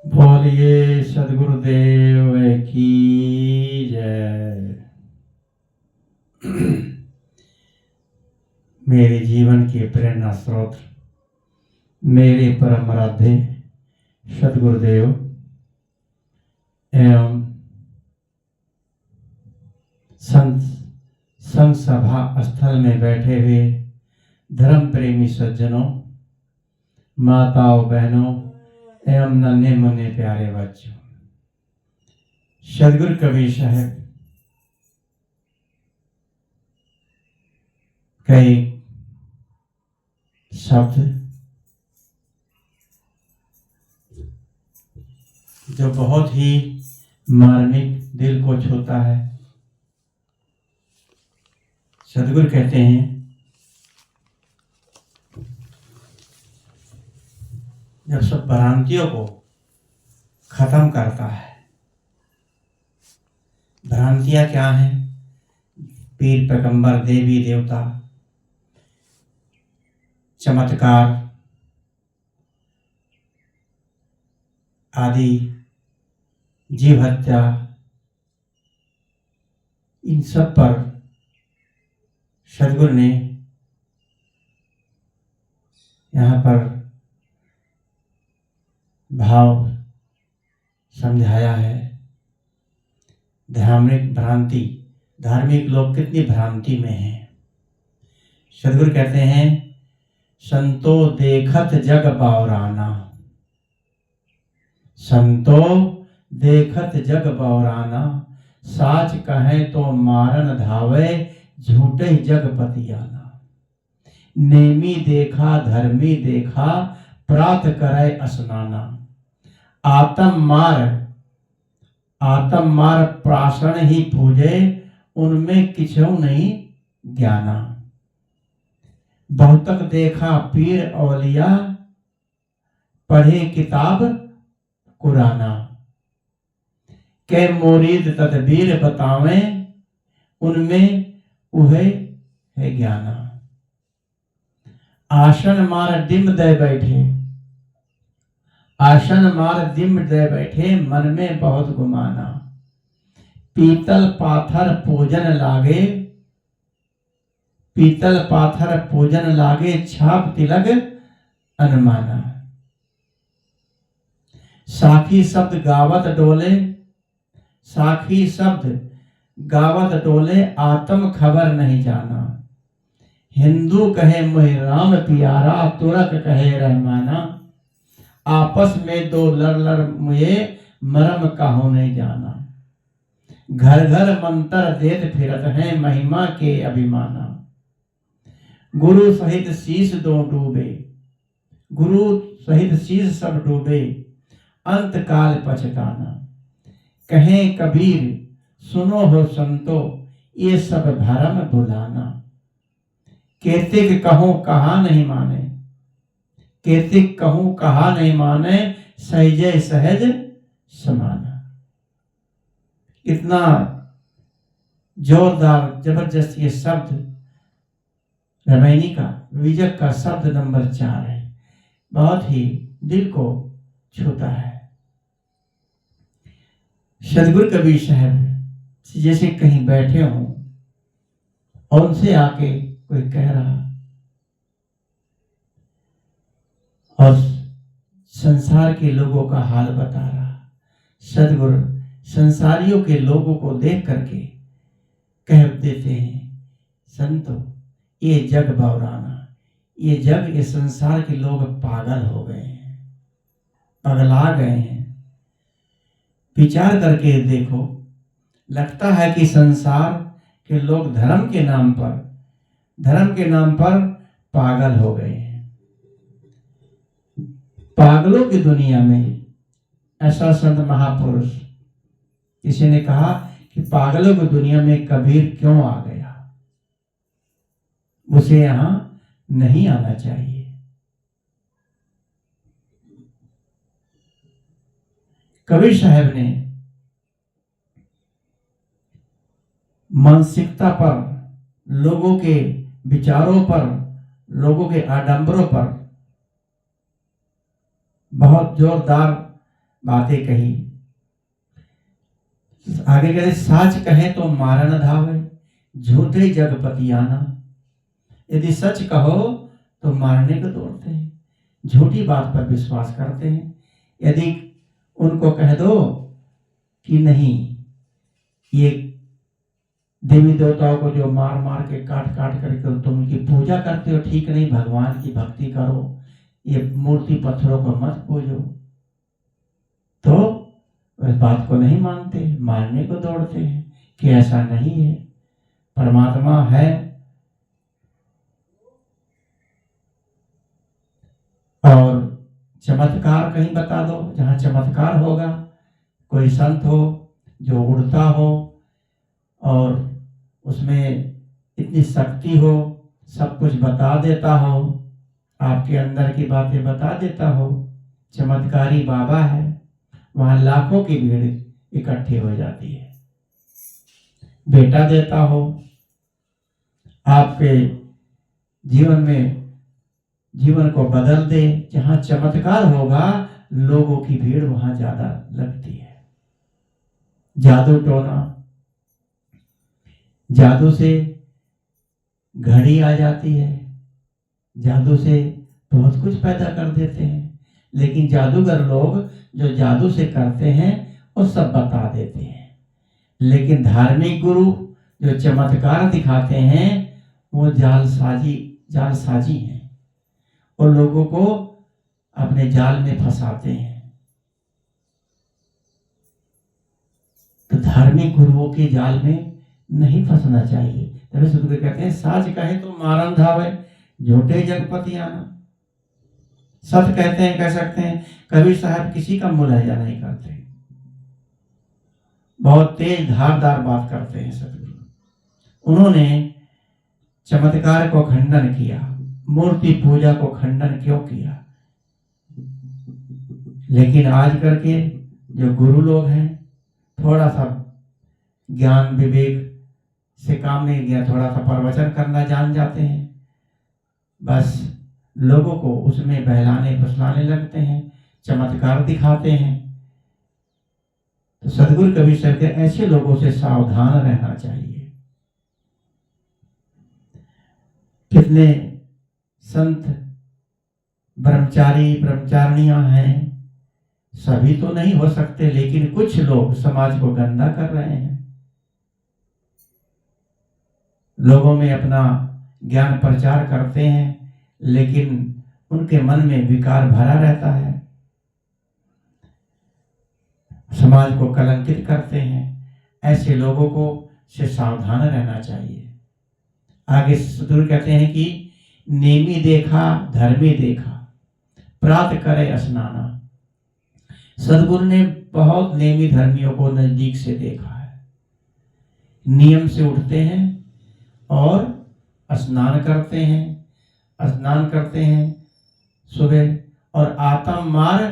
बोलिए सदगुरुदेव की जय। मेरे जीवन के प्रेरणा स्रोत मेरे परम आराध्य सदगुरुदेव एवं संत सभा स्थल में बैठे हुए धर्म प्रेमी सज्जनों, माताओं, बहनों एवं नन्हे मुन्ने प्यारे बच्चों, सदगुरु कबीर साहब कई शब्द जो बहुत ही मार्मिक, दिल को छूता है। सदगुरु कहते हैं, जब सब भ्रांतियों को खत्म करता है। भ्रांतियां क्या हैं? पीर पैगंबर, देवी देवता, चमत्कार आदि, जीव हत्या, इन सब पर सदगुरु ने यहाँ पर भाव समझाया है। धार्मिक भ्रांति, धार्मिक लोग कितनी भ्रांति में हैं। सदगुरु कहते हैं, संतो देखत जग बावराना, संतो देखत जग बावराना, साच कहे तो मारन धावे, झूठे जग पतियाना। नेमी देखा धर्मी देखा, प्रात करे स्नाना। आत्म मार प्राशन ही पूजे, उनमें किछु नहीं ज्ञाना। बहुतक देखा पीर औलिया, पढ़े किताब कुराना। के मुरीद तदबीर बतावें, उनमें उहे है ज्ञाना। आसन मार डिम दे बैठे, आसन मार दिम दे बैठे, मन में बहुत गुमाना। पीतल पाथर पूजन लागे, पीतल पाथर पूजन लागे, छाप तिलक अनुमाना। साखी शब्द गावत डोले, साखी शब्द गावत डोले, आत्म खबर नहीं जाना। हिंदू कहे मोहि राम प्यारा, तुरक कहे रहमाना। आपस में दो लड़ मुझे, मरम काहू नहीं जाना। घर घर मंत्र देत फिरत हैं, महिमा के अभिमाना। गुरु सहित शीश दो डूबे, गुरु सहित शीश सब डूबे, अंत काल पछताना। कहें कबीर सुनो हो संतो, ये सब भरम भुलाना। केतिक कहूं कहा नहीं माने, केतिक कहूं कहा नहीं माने, सहजे सहज समाना। इतना जोरदार जबरदस्त ये शब्द रामायणी का, विजय का शब्द नंबर 4 है। बहुत ही दिल को छूता है। सदगुरु कबीर साहब जैसे कहीं बैठे हों और उनसे आके कोई कह रहा और संसार के लोगों का हाल बता रहा। सदगुरु संसारियों के लोगों को देख करके कह देते हैं, संतो ये जग बावराना, ये जग, ये संसार के लोग पागल हो गए हैं, पगला गए हैं। विचार करके देखो, लगता है कि संसार के लोग धर्म के नाम पर पागल हो गए हैं। पागलों की दुनिया में ऐसा संत महापुरुष, किसी ने कहा कि पागलों की दुनिया में कबीर क्यों आ गया, उसे यहां नहीं आना चाहिए। कबीर साहब ने मानसिकता पर, लोगों के विचारों पर, लोगों के आडंबरों पर बहुत जोरदार बातें कही। आगे कहते साच कहे तो मारन धावे, झूठे जगपति आना। यदि सच कहो तो मारने को दौड़ते हैं, झूठी बात पर विश्वास करते हैं। यदि उनको कह दो कि नहीं, ये देवी देवताओं को जो मार मार के काट काट करके तुम उनकी पूजा करते हो, ठीक नहीं, भगवान की भक्ति करो, ये मूर्ति पत्थरों को मत पूजो, तो उस बात को नहीं मानते, मानने को दौड़ते हैं कि ऐसा नहीं है, परमात्मा है। और चमत्कार कहीं बता दो, जहाँ चमत्कार होगा, कोई संत हो जो उड़ता हो और उसमें इतनी शक्ति हो, सब कुछ बता देता हो, आपके अंदर की बातें बता देता हो, चमत्कारी बाबा है, वहां लाखों की भीड़ इकट्ठी हो जाती है। बेटा देता हो, आपके जीवन में जीवन को बदल दे, जहां चमत्कार होगा लोगों की भीड़ वहां ज्यादा लगती है। जादू टोना, जादू से घड़ी आ जाती है, जादू से बहुत कुछ पैदा कर देते हैं, लेकिन जादूगर लोग जो जादू से करते हैं वो सब बता देते हैं। लेकिन धार्मिक गुरु जो चमत्कार दिखाते हैं वो जालसाजी हैं, और लोगों को अपने जाल में फंसाते हैं। तो धार्मिक गुरुओं के जाल में नहीं फंसना चाहिए। तभी सदगुरु कहते हैं साच कहे तो मारन धावे, झूठे जगपति आना। सत कहते हैं, कह सकते हैं, कबीर साहब किसी का मुलाहिजा नहीं करते, बहुत तेज धारदार बात करते हैं सदगुरु। उन्होंने चमत्कार को खंडन किया, मूर्ति पूजा को खंडन क्यों किया? लेकिन आज करके जो गुरु लोग हैं, थोड़ा सा ज्ञान विवेक से काम नहीं गया, थोड़ा सा प्रवचन करना जान जाते हैं, बस लोगों को उसमें बहलाने फुसलाने लगते हैं, चमत्कार दिखाते हैं। तो सदगुरु कबीर साहब के ऐसे लोगों से सावधान रहना चाहिए। कितने संत ब्रह्मचारी ब्रह्मचारिणियां हैं, सभी तो नहीं हो सकते, लेकिन कुछ लोग समाज को गंदा कर रहे हैं, लोगों में अपना ज्ञान प्रचार करते हैं, लेकिन उनके मन में विकार भरा रहता है, समाज को कलंकित करते हैं। ऐसे लोगों को से सावधान रहना चाहिए। आगे सदगुरु कहते हैं कि नेमी देखा धर्मी देखा, प्रात करे स्नाना। सदगुरु ने बहुत नेमी धर्मियों को नजदीक से देखा है, नियम से उठते हैं और स्नान करते हैं सुबह, और आत्म मार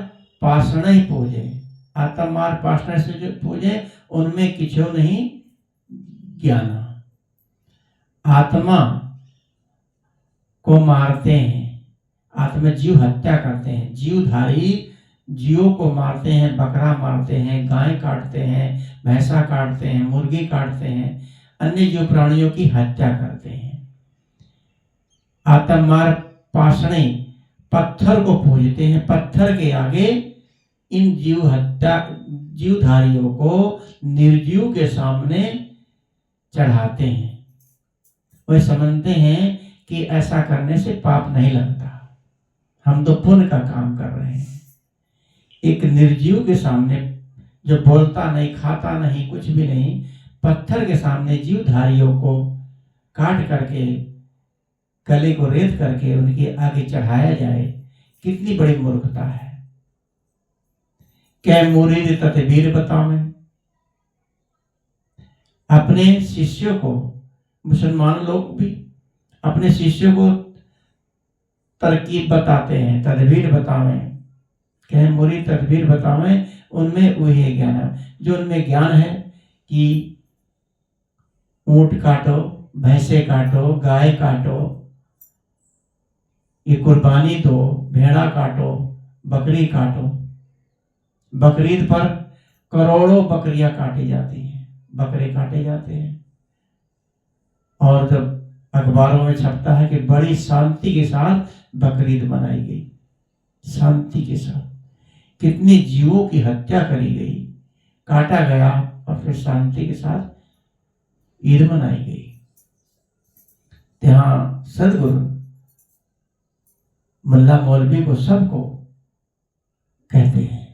पाषण ही पूजे। आत्म मार पाषण से जो पूजे उनमें किछो नहीं ज्ञाना। आत्मा को मारते हैं, आत्मा जीव हत्या करते हैं, जीवधारी जीवों को मारते हैं, बकरा मारते हैं, गाय काटते हैं, भैंसा काटते हैं, मुर्गी काटते हैं, अन्य जीव प्राणियों की हत्या करते हैं। आत्म मार पाषणे, पत्थर को पूजते हैं, पत्थर के आगे इन जीवधारियों को निर्जीव के सामने चढ़ाते हैं। वे समझते हैं कि ऐसा करने से पाप नहीं लगता, हम तो पुण्य का काम कर रहे हैं। एक निर्जीव के सामने जो बोलता नहीं, खाता नहीं, कुछ भी नहीं, पत्थर के सामने जीवधारियों को काट करके गले को रेत करके उनके आगे चढ़ाया जाए, कितनी बड़ी मूर्खता है। क्या मुरीद तदबीर बतावे, अपने शिष्यों को, मुसलमान लोग भी अपने शिष्यों को तरकीब बताते हैं, तदबीर बतावे, क्या मुरीद तदबीर बतावे, उनमें वही ज्ञान है। जो उनमें ज्ञान है कि ऊंट काटो, भैंसे काटो, गाय काटो, ये कुर्बानी दो, भेड़ा काटो, बकरी काटो, बकरीद पर करोड़ों बकरियां काटी जाती हैं, बकरे काटे जाते हैं। और जब अखबारों में छपता है कि बड़ी शांति के साथ बकरीद मनाई गई, शांति के साथ, कितने जीवों की हत्या करी गई, काटा गया और फिर शांति के साथ ईद मनाई गई। यहाँ सदगुरु मुल्ला मौलवी को सबको कहते हैं।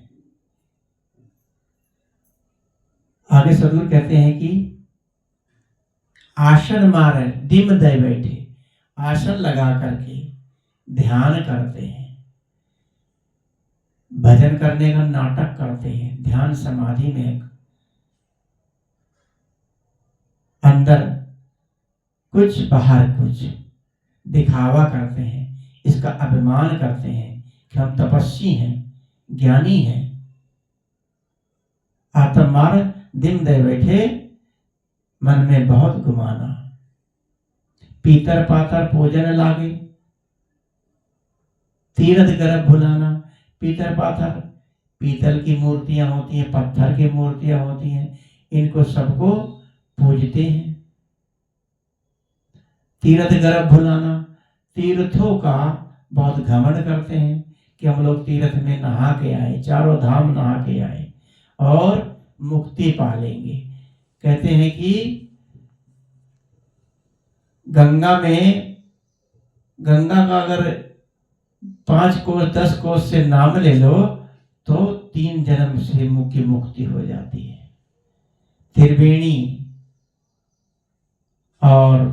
आगे सदगुरु कहते हैं कि आसन मारे दिम दे बैठे, आसन लगा करके ध्यान करते हैं, भजन करने का नाटक करते हैं, ध्यान समाधि में अंदर कुछ बाहर कुछ दिखावा करते हैं, इसका अभिमान करते हैं कि हम तपस्वी हैं, ज्ञानी हैं। आत्म मार दिन दे बैठे, मन में बहुत गुमाना, पीतर पातर पूजन लागे, तीर्थ गर्भ भुलाना। पीतर पाथर, पीतल की मूर्तियां होती हैं, पत्थर की मूर्तियां होती हैं, इनको सबको पूजते हैं। तीर्थ गर्भ भुलाना, तीर्थों का बहुत घमंड करते हैं कि हम लोग तीर्थ में नहा के आए, चारों धाम नहा के आए और मुक्ति पा लेंगे। कहते हैं कि गंगा का अगर 5 कोस 10 कोस से नाम ले लो तो 3 जन्म से मुक्ति हो जाती है। त्रिवेणी और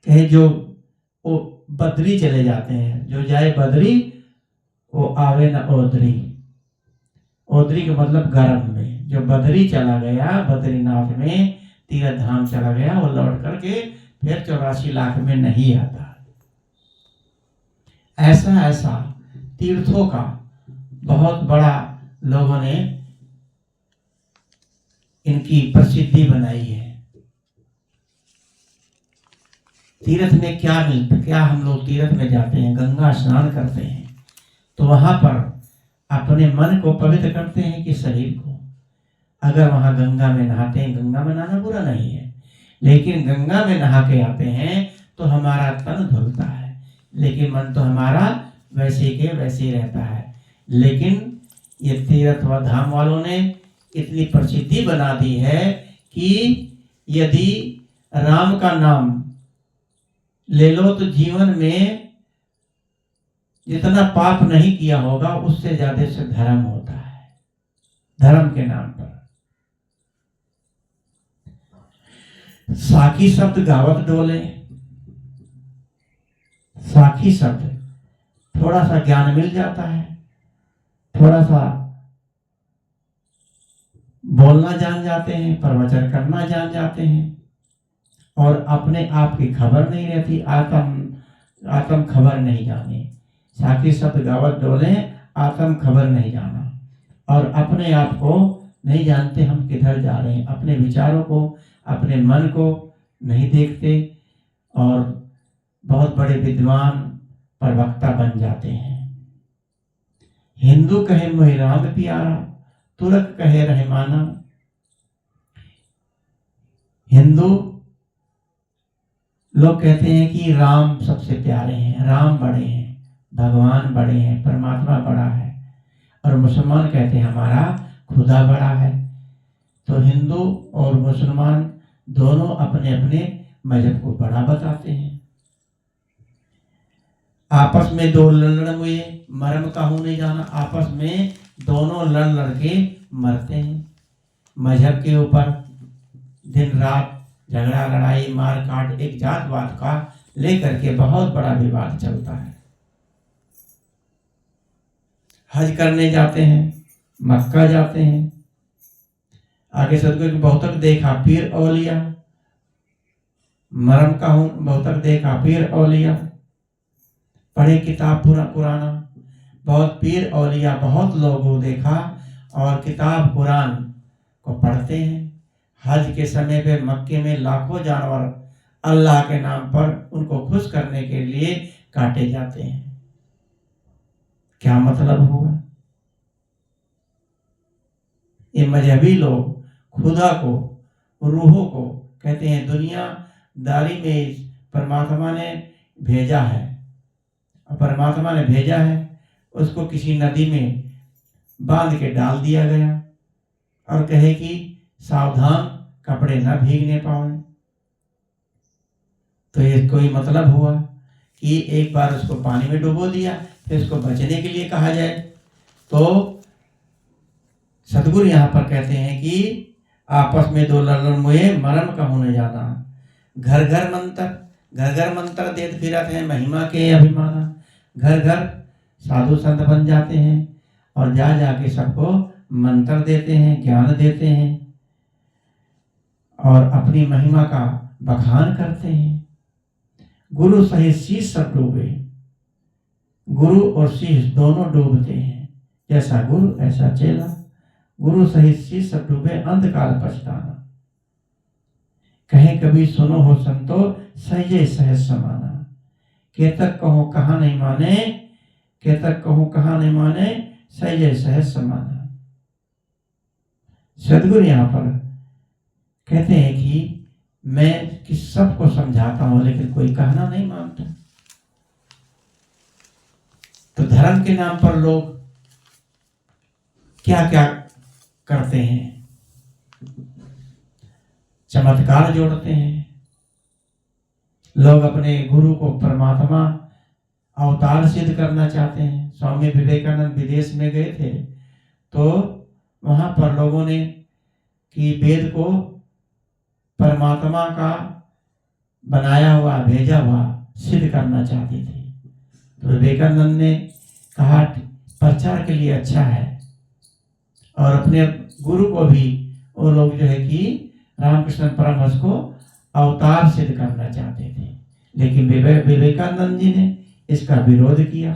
कहे जो वो बद्री चले जाते हैं, जो जाए बद्री वो आवे न ओदरी। ओदरी का मतलब गर्भ में, जो बद्री चला गया, बद्रीनाथ में तीर्थ धाम चला गया, वो लौट करके फिर 84 लाख में नहीं आता। ऐसा तीर्थों का बहुत बड़ा लोगों ने इनकी प्रसिद्धि बनाई है। तीर्थ में क्या मिलता, क्या हम लोग तीर्थ में जाते हैं, गंगा स्नान करते हैं तो वहां पर अपने मन को पवित्र करते हैं कि शरीर को। अगर वहां गंगा में नहाते हैं, गंगा में नहाना बुरा नहीं है, लेकिन गंगा में नहा के आते हैं तो हमारा तन धुलता है, लेकिन मन तो हमारा वैसे के वैसे ही रहता है। लेकिन ये तीर्थ व धाम वालों ने इतनी प्रसिद्धि बना दी है कि यदि राम का नाम ले लो तो जीवन में जितना पाप नहीं किया होगा उससे ज्यादा से धर्म होता है, धर्म के नाम पर। साखी शब्द गावत डोले, साखी शब्द थोड़ा सा ज्ञान मिल जाता है, थोड़ा सा बोलना जान जाते हैं, प्रवचन करना जान जाते हैं और अपने आप की खबर नहीं रहती, आत्म खबर नहीं जाने। साखी शब्द गावत डोले, आत्म खबर नहीं जाना और अपने आप को नहीं जानते हम किधर जा रहे हैं, अपने विचारों को, अपने मन को नहीं देखते और बहुत बड़े विद्वान प्रवक्ता बन जाते हैं। हिंदू कहे मोहि राम प्यारा, तुरक कहे रहमाना। हिंदू लोग कहते हैं कि राम सबसे प्यारे हैं, राम बड़े हैं, भगवान बड़े हैं, परमात्मा बड़ा है। और मुसलमान कहते हैं हमारा खुदा बड़ा है। तो हिंदू और मुसलमान दोनों अपने अपने मजहब को बड़ा बताते हैं। आपस में दो लड़ हुए, मरम काहू नहीं जाना, आपस में दोनों लड़ के मरते हैं। मजहब के ऊपर दिन रात झगड़ा, लड़ाई, मार काट, एक जातवाद का लेकर के बहुत बड़ा विवाद चलता है। हज करने जाते हैं, मक्का जाते हैं, आगे सदगुरु की बहुतक देखा पीर औलिया, मरम कहूं बहुतक देखा पीर औलिया। पढ़े किताब पूरा पुराना, बहुत पीर औलिया बहुत लोगों देखा और किताब कुरान को पढ़ते हैं। हज के समय पे मक्के में लाखों जानवर अल्लाह के नाम पर उनको खुश करने के लिए काटे जाते हैं। क्या मतलब हुआ? ये मजहबी लोग खुदा को, रूहों को कहते हैं दुनियादारी में परमात्मा ने भेजा है, और परमात्मा ने भेजा है उसको किसी नदी में बांध के डाल दिया गया और कहे कि सावधान, कपड़े न भीगने पाए। तो ये कोई मतलब हुआ कि एक बार उसको पानी में डुबो दिया फिर उसको बचने के लिए कहा जाए? तो सतगुरु यहाँ पर कहते हैं कि आपस में दो लड़ मुए मरम का होने जाना, घर घर मंत्र देत फिरत हैं महिमा के अभिमाना। घर घर साधु संत बन जाते हैं और जा जाके सबको मंत्र देते हैं, ज्ञान देते हैं और अपनी महिमा का बखान करते हैं। गुरु सहित शीश सब डूबे, गुरु और शीश दोनों डूबते हैं, जैसा गुरु ऐसा चेला। गुरु सहित शीश सब डूबे, अंधकाल पछताना। कहे कभी सुनो हो संतो, सहजे सहज समाना। केतक कहो कहाँ नहीं माने, केतक कहो कहाँ नहीं माने, सहजे सहज समाना। सदगुरु यहाँ पर कहते हैं कि मैं किस सबको समझाता हूं लेकिन कोई कहना नहीं मानता। तो धर्म के नाम पर लोग क्या क्या करते हैं, चमत्कार जोड़ते हैं। लोग अपने गुरु को परमात्मा अवतार सिद्ध करना चाहते हैं। स्वामी विवेकानंद विदेश में गए थे तो वहां पर लोगों ने कि वेद को परमात्मा का बनाया हुआ, भेजा हुआ सिद्ध करना चाहते थे। तो विवेकानंद ने कहा प्रचार के लिए अच्छा है, और अपने गुरु को भी वो लोग जो है कि रामकृष्ण परमहंस को अवतार सिद्ध करना चाहते थे, लेकिन विवेकानंद जी ने इसका विरोध किया।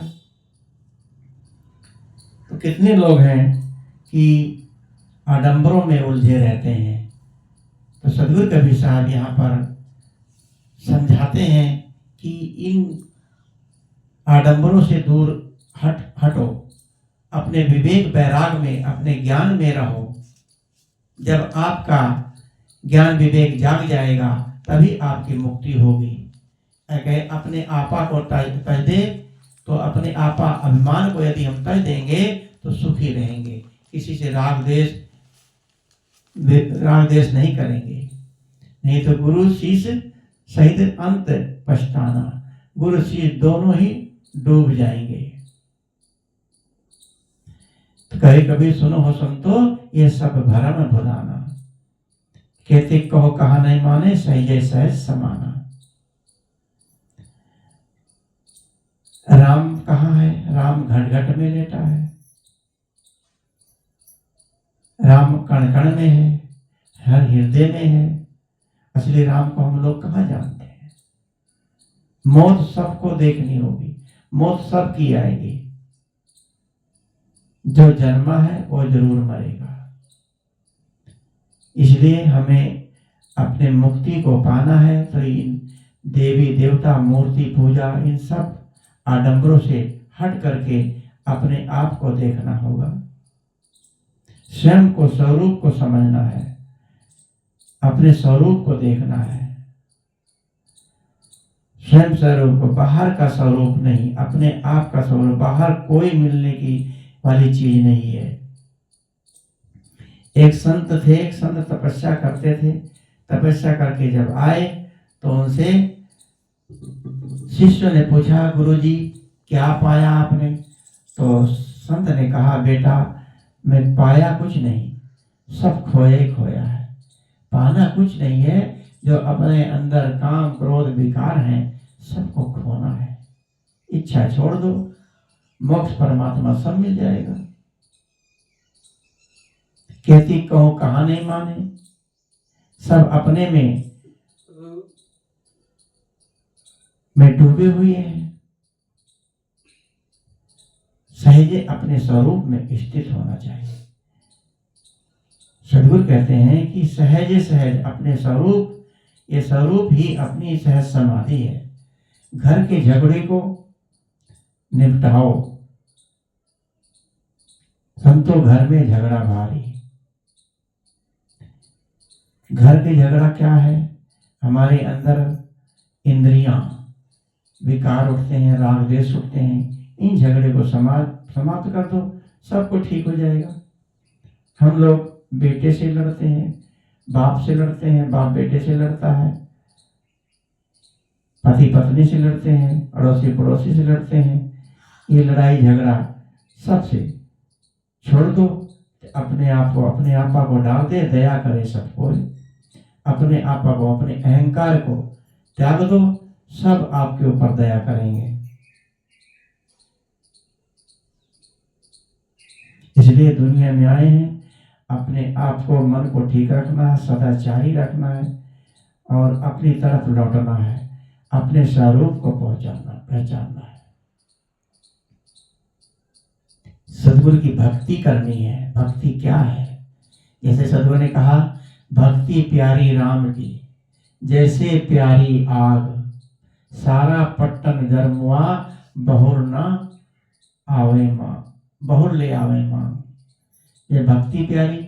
तो कितने लोग हैं कि आडंबरों में उलझे रहते हैं। तो सदगुरु कबीर साहब यहाँ पर समझाते हैं कि इन आडंबरों से दूर हटो, अपने विवेक वैराग में, अपने ज्ञान में रहो। जब आपका ज्ञान विवेक जाग जाएगा तभी आपकी मुक्ति होगी। अगर अपने आपा को तज दे तो अपने आपा अभिमान को यदि हम तज देंगे तो सुखी रहेंगे, किसी से राग देश नहीं करेंगे। नहीं तो गुरु शीश सहित अंत पछताना, गुरु शीश दोनों ही डूब जाएंगे। तो कभी कभी सुनो हो संतो, ये सब भरम भुलाना। कहते कहो कहा नहीं माने, सहजे सहज समाना। राम कहाँ है? राम घट घट में लेटा है, राम कण कण में है, हर हृदय में है। असली राम को हम लोग कहाँ जानते हैं? मौत सबको देखनी होगी, मौत सबकी आएगी। जो जन्मा है वो जरूर मरेगा। इसलिए हमें अपने मुक्ति को पाना है तो इन देवी देवता मूर्ति पूजा इन सब आडंबरों से हट करके अपने आप को देखना होगा। स्वयं को, स्वरूप को समझना है, अपने स्वरूप को देखना है। स्वयं स्वरूप को, बाहर का स्वरूप नहीं, अपने आप का स्वरूप। बाहर कोई मिलने की वाली चीज नहीं है। एक संत थे, एक संत तपस्या करते थे। तपस्या करके जब आए तो उनसे शिष्य ने पूछा, गुरुजी क्या पाया आपने? तो संत ने कहा, बेटा मैं पाया कुछ नहीं, सब खोया है। पाना कुछ नहीं है, जो अपने अंदर काम क्रोध विकार हैं सबको खोना है। इच्छा छोड़ दो, मोक्ष परमात्मा सब मिल जाएगा। कहती कहो कहाँ नहीं माने, सब अपने में डूबे हुए हैं। सहजे अपने स्वरूप में स्थित होना चाहिए। सदगुरु कहते हैं कि सहजे सहज अपने स्वरूप, ये स्वरूप ही अपनी सहज समाधि है। घर के झगड़े को निपटाओ, संतो घर में झगड़ा भारी। घर के झगड़ा क्या है? हमारे अंदर इंद्रियां विकार उठते हैं, राग द्वेष उठते हैं। इन झगड़े को समाप्त कर दो, सब कुछ ठीक हो जाएगा। हम लोग बेटे से लड़ते हैं, बाप से लड़ते हैं, बाप बेटे से लड़ता है, पति पत्नी से लड़ते हैं, अड़ोसी पड़ोसी से लड़ते हैं। ये लड़ाई झगड़ा सबसे छोड़ दो। अपने आप को, अपने आपा को डाल दे, दया करे सबको। अपने आपा को, अपने अहंकार को त्याग दो, सब आपके ऊपर दया करेंगे। इसलिए दुनिया में आए हैं, अपने आप को, मन को ठीक रखना है, सदाचारी रखना है और अपनी तरफ लौटना है, अपने स्वरूप को पहचानना है। सदगुरु की भक्ति करनी है। भक्ति क्या है? जैसे सदगुरु ने कहा, भक्ति प्यारी राम की जैसे प्यारी आग, सारा पट्टन गर्मुआ बहुर ना आवे मां, बहुर ले आवे मां। ये भक्ति प्यारी,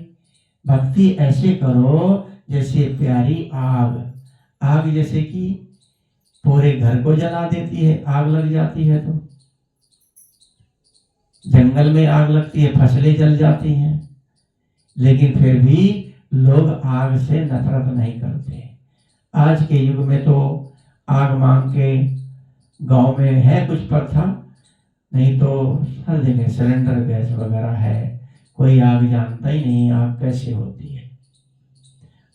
भक्ति ऐसे करो जैसे प्यारी आग। आग जैसे कि पूरे घर को जला देती है, आग लग जाती है तो जंगल में आग लगती है, फसलें जल जाती हैं, लेकिन फिर भी लोग आग से नफरत नहीं करते। आज के युग में तो आग मांग के गांव में है कुछ प्रथा, नहीं तो हर जगह सिलेंडर गैस वगैरह है। कोई आग जानता ही नहीं आग कैसे होती है।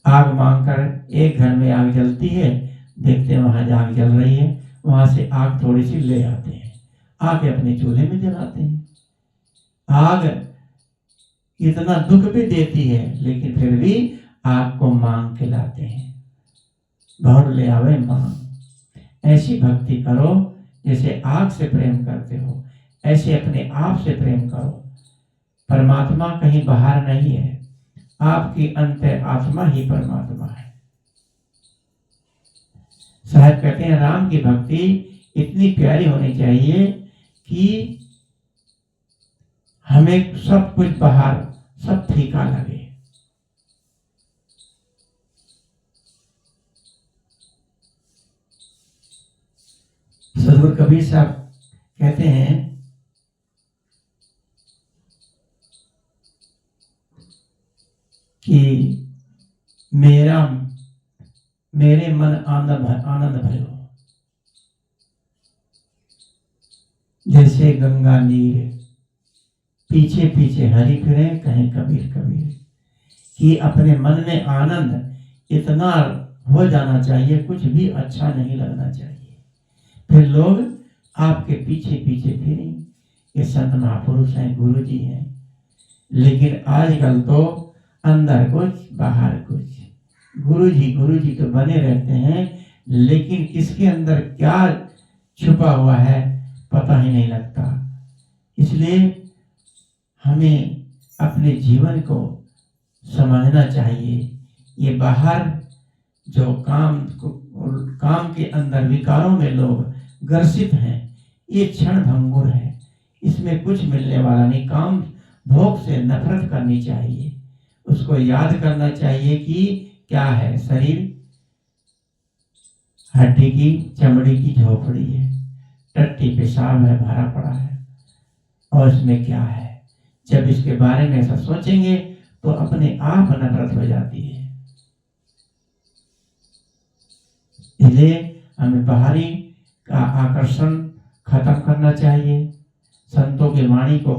आग मांग कर एक घर में आग जलती है, देखते हैं वहां आग जल रही है, वहां से आग थोड़ी सी ले आते हैं, आके अपने चूल्हे में जलाते हैं। आग इतना दुख भी देती है, लेकिन फिर भी आग को मांग के लाते हैं, बहुर ले आवे मांग। ऐसी भक्ति करो जैसे आग से प्रेम करते हो, ऐसे अपने आप से प्रेम करो। परमात्मा कहीं बाहर नहीं है, आपकी अंतर आत्मा ही परमात्मा है। साहब कहते हैं, राम की भक्ति इतनी प्यारी होनी चाहिए कि हमें सब कुछ बाहर सब फीका लगे। सदगुरु कबीर साहब कहते हैं कि मेरे मन आनंद भयो, जैसे गंगा नीर पीछे पीछे हरि फिरे, कहें कबीर कबीर। कि अपने मन में आनंद इतना हो जाना चाहिए, कुछ भी अच्छा नहीं लगना चाहिए, फिर लोग आपके पीछे पीछे फिरें। ये संत महापुरुष हैं, गुरु जी हैं। लेकिन आजकल तो अंदर कुछ बाहर कुछ, गुरु जी तो बने रहते हैं, लेकिन किसके अंदर क्या छुपा हुआ है पता ही नहीं लगता। इसलिए हमें अपने जीवन को समझना चाहिए। ये बाहर जो काम के अंदर विकारों में लोग ग्रसित हैं, ये क्षण भंगुर है, इसमें कुछ मिलने वाला नहीं। काम भोग से नफरत करनी चाहिए, उसको याद करना चाहिए कि क्या है, शरीर हड्डी की चमड़ी की झोपड़ी है, टट्टी पेशाब है, भरा पड़ा है, और इसमें क्या है। जब इसके बारे में ऐसा सोचेंगे तो अपने आप नफरत हो जाती है। इसलिए हमें बाहरी का आकर्षण खत्म करना चाहिए, संतों की वाणी को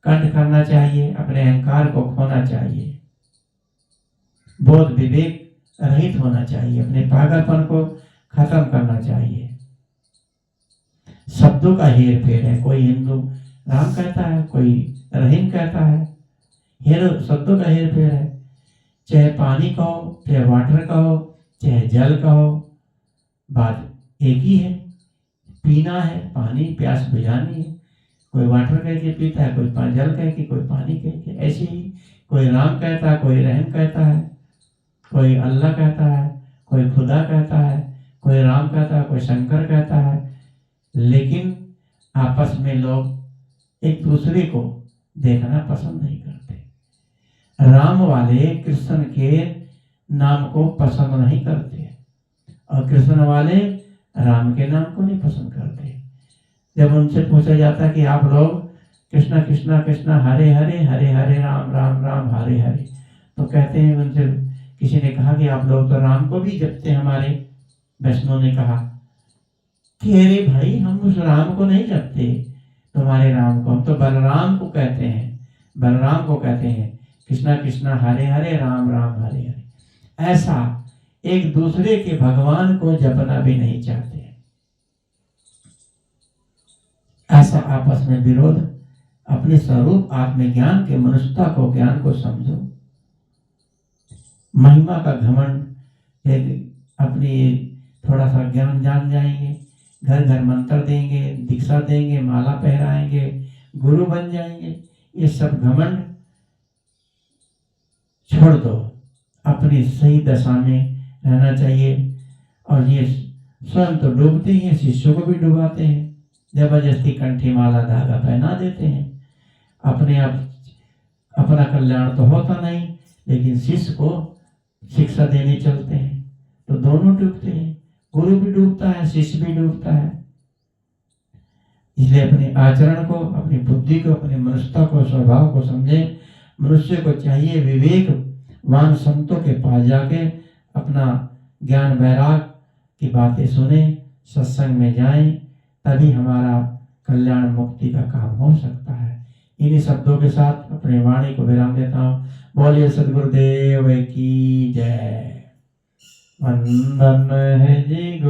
कंठ करना चाहिए, अपने अहंकार को खोना चाहिए, बोध विवेक रहित होना चाहिए, अपने पागलपन को खत्म करना चाहिए। शब्दों का हेर फेर है, कोई हिंदू राम कहता है, कोई रहीम कहता है, शब्दों का हेर फेर है। चाहे पानी कहो, चाहे वाटर कहो, चाहे जल कहो, बात एक ही है, पीना है, पानी प्यास बुझानी है। कोई वाटर कह के पीता है, कोई जल कह के, कोई पानी कह के। ऐसे ही कोई राम कहता है, कोई रहीम कहता है, कोई अल्लाह कहता है, कोई खुदा कहता है, कोई राम कहता है, कोई शंकर कहता है। लेकिन आपस में लोग एक दूसरे को देखना पसंद नहीं करते। राम वाले कृष्ण के नाम को पसंद नहीं करते और कृष्ण वाले राम के नाम को नहीं पसंद करते। जब उनसे पूछा जाता कि आप लोग कृष्णा कृष्णा कृष्णा हरे हरे हरे हरे राम राम राम हरे हरे, तो कहते हैं, उनसे किसी ने कहा कि आप लोग तो राम को भी जपते। हमारे वैष्णव ने कहा कि अरे भाई, हम उस राम को नहीं जपते, तुम्हारे राम को, हम तो बलराम को कहते हैं, बलराम को कहते हैं। कृष्णा कृष्णा हरे हरे राम राम हरे हरे। ऐसा एक दूसरे के भगवान को जपना भी नहीं चाहते। ऐसा आपस में विरोध, अपने स्वरूप आत्मज्ञान के मनुष्यता को, ज्ञान को समझो। महिमा का घमंड, अपनी थोड़ा सा ज्ञान जान जाएंगे, घर घर मंत्र देंगे, दीक्षा देंगे, माला पहराएंगे, गुरु बन जाएंगे, ये सब घमंड छोड़ दो। अपनी सही दशा में रहना चाहिए। और ये स्वयं तो डूबते ही हैं, शिष्यों को भी डुबाते हैं, जबरदस्ती कंठी माला धागा पहना देते हैं। अपने आप अपना कल्याण तो होता नहीं, लेकिन शिष्य को शिक्षा देने चलते हैं, तो दोनों डूबते हैं। गुरु भी डूबता है, शिष्य भी डूबता है। इसलिए अपने आचरण को, अपनी बुद्धि को, अपनी मनुष्यता को, स्वभाव को समझे। मनुष्य को चाहिए विवेकवान संतों के पास जाके अपना ज्ञान वैराग की बातें सुने, सत्संग में जाएं, तभी हमारा कल्याण मुक्ति का काम हो सकता है। इन्हीं शब्दों के साथ अपनी वाणी को विराम देता हूँ। बोलिए सद्गुरुदेव की जय। वंदन है जी।